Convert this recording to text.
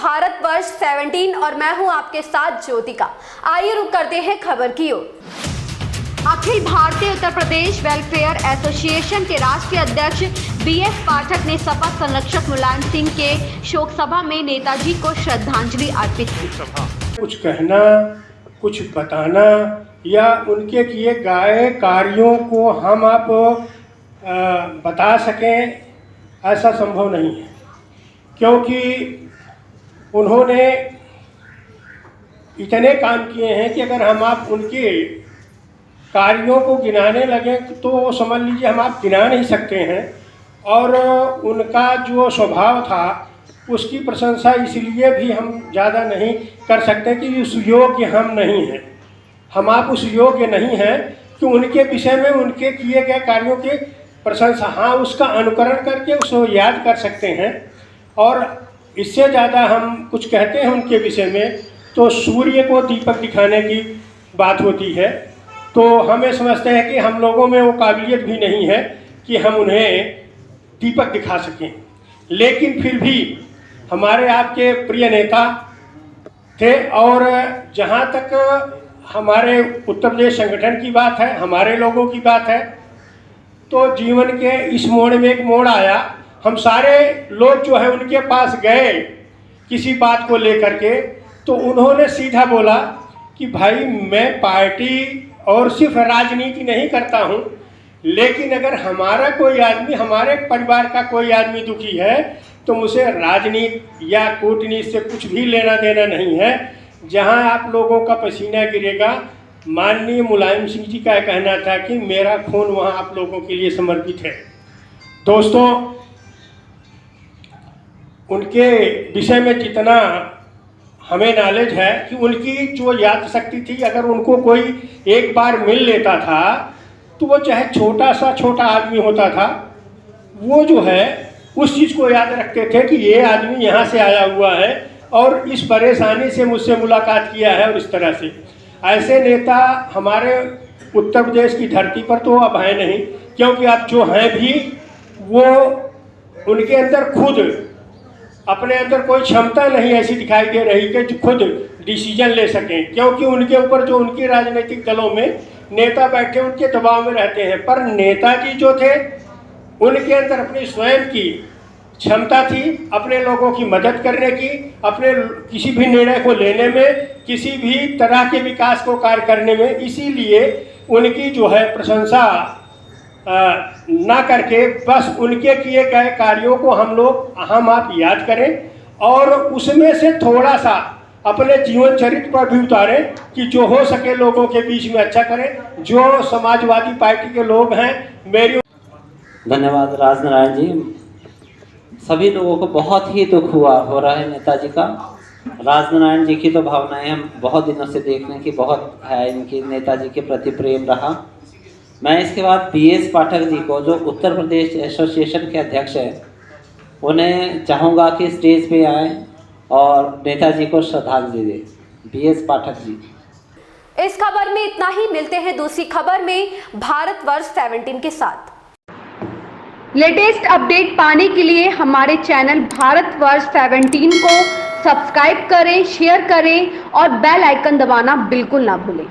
भारतवर्ष 17 और मैं हूं आपके साथ ज्योतिका। आइए रुक करते हैं खबर की ओर। अखिल भारतीय उत्तर प्रदेश वेलफेयर एसोसिएशन के राष्ट्रीय अध्यक्ष BS पाठक ने सपा संरक्षक मुलायम सिंह के शोक सभा में नेताजी को श्रद्धांजलि अर्पित की। कुछ कहना, कुछ बताना या उनके किए गए कार्यों को हम आप बता सकें, ऐसा संभव नहीं है, क्योंकि उन्होंने इतने काम किए हैं कि अगर हम आप उनके कार्यों को गिनाने लगे तो समझ लीजिए हम आप गिना नहीं सकते हैं। और उनका जो स्वभाव था उसकी प्रशंसा इसलिए भी हम ज़्यादा नहीं कर सकते कि उस योग्य हम नहीं हैं, हम आप उस योग्य नहीं हैं कि उनके विषय में उनके किए गए कार्यों की प्रशंसा, हाँ उसका अनुकरण करके उसको याद कर सकते हैं। और इससे ज़्यादा हम कुछ कहते हैं उनके विषय में तो सूर्य को दीपक दिखाने की बात होती है। तो हमें समझते हैं कि हम लोगों में वो काबिलियत भी नहीं है कि हम उन्हें दीपक दिखा सकें, लेकिन फिर भी हमारे आपके प्रिय नेता थे। और जहाँ तक हमारे उत्तर प्रदेश संगठन की बात है, हमारे लोगों की बात है, तो जीवन के इस मोड़ में एक मोड़ आया, हम सारे लोग जो है उनके पास गए किसी बात को लेकर के, तो उन्होंने सीधा बोला कि भाई मैं पार्टी और सिर्फ राजनीति नहीं करता हूँ, लेकिन अगर हमारा कोई आदमी, हमारे परिवार का कोई आदमी दुखी है तो मुझे राजनीति या कूटनीति से कुछ भी लेना देना नहीं है। जहाँ आप लोगों का पसीना गिरेगा, माननीय मुलायम सिंह जी का कहना था कि मेरा खून वहाँ आप लोगों के लिए समर्पित है। दोस्तों, उनके विषय में जितना हमें नॉलेज है कि उनकी जो याद शक्ति थी, अगर उनको कोई एक बार मिल लेता था तो वो चाहे छोटा आदमी होता था, वो जो है उस चीज़ को याद रखते थे कि ये आदमी यहाँ से आया हुआ है और इस परेशानी से मुझसे मुलाकात किया है। और इस तरह से ऐसे नेता हमारे उत्तर प्रदेश की धरती पर तो अब हैं नहीं, क्योंकि अब जो हैं भी वो उनके अंदर खुद अपने अंदर कोई क्षमता नहीं ऐसी दिखाई दे रही कि जो खुद डिसीजन ले सकें, क्योंकि उनके ऊपर जो उनकी राजनीतिक दलों में नेता बैठे उनके दबाव में रहते हैं। पर नेताजी जो थे उनके अंदर अपनी स्वयं की क्षमता थी अपने लोगों की मदद करने की, अपने किसी भी निर्णय को लेने में, किसी भी तरह के विकास को कार्य करने में। इसीलिए उनकी जो है प्रशंसा ना करके बस उनके किए गए कार्यों को हम आप याद करें और उसमें से थोड़ा सा अपने जीवन चरित्र पर भी उतारें कि जो हो सके लोगों के बीच में अच्छा करें। जो समाजवादी पार्टी के लोग हैं, मेरी धन्यवाद राजनारायण जी। सभी लोगों को बहुत ही दुख हो रहा है नेताजी का। राजनारायण जी की तो भावनाएं हम बहुत दिनों से देख रहे हैं कि बहुत है इनकी नेताजी के प्रति प्रेम रहा। मैं इसके बाद BS पाठक जी को, जो उत्तर प्रदेश एसोसिएशन के अध्यक्ष हैं, उन्हें चाहूँगा कि स्टेज पे आए और नेताजी को श्रद्धांजलि दें। BS पाठक जी। इस खबर में इतना ही। मिलते हैं दूसरी खबर में भारतवर्ष 17 के साथ। लेटेस्ट अपडेट पाने के लिए हमारे चैनल भारतवर्ष 17 को सब्सक्राइब करें, शेयर करें और बेल आइकन दबाना बिल्कुल ना भूलें।